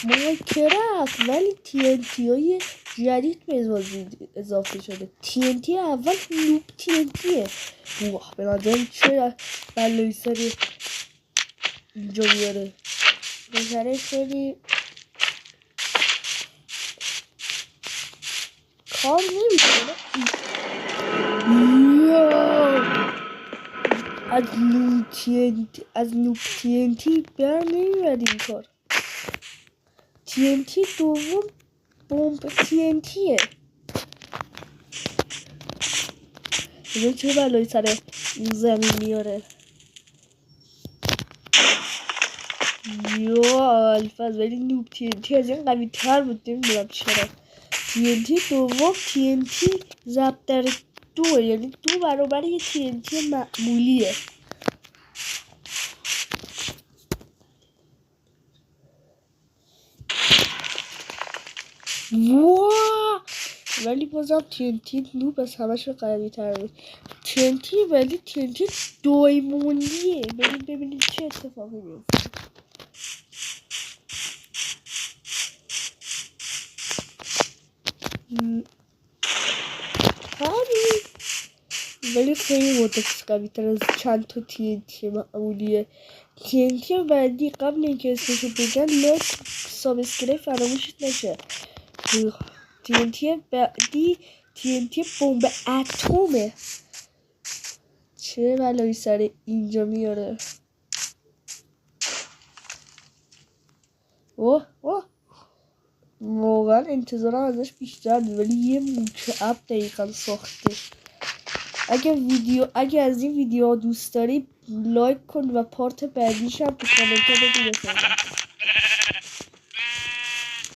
مایکرافت ولی TNT های جدید به بازی اضافه شده. TNT اول نوب TNTه. واه به نظرم چه بلایی سری اینجا بیاره. بذاره خیلی کار نمیکنه. از نوب TNT بر نمیاد این کار. TNT دوم بمب TNTه. اینجا چه بلایی سر این زمین میاره. الفاظ ولی نوب TNT از این قوی تر بود. نمیدونم چرا. TNT دوم TNT ضرب در 2 یعنی 2 برابر یه TNT معمولیه. واه ولی بازم TNT نوب از همش قوی تر بود. TNT ولی TNT دایموندیه. ببینید چه اتفاقی میفته. ولی خیلی مدتش قوی تر از چند تا TNT معمولیه. TNT بعدی قبل اینکه اسمشو بگن لایک سابسکرایب فراموشت نشه. TNT بعدی TNT بمب اتمه. چه بلایی سر اینجا میاره. اوه واقعا انتظارم ازش بیشتر بود ولی یه مکعب دقیقا ساخته. اگه از این ویدیو دوست داری لایک کن و پارت بعدیش هم تو کامنت بگو بسازم.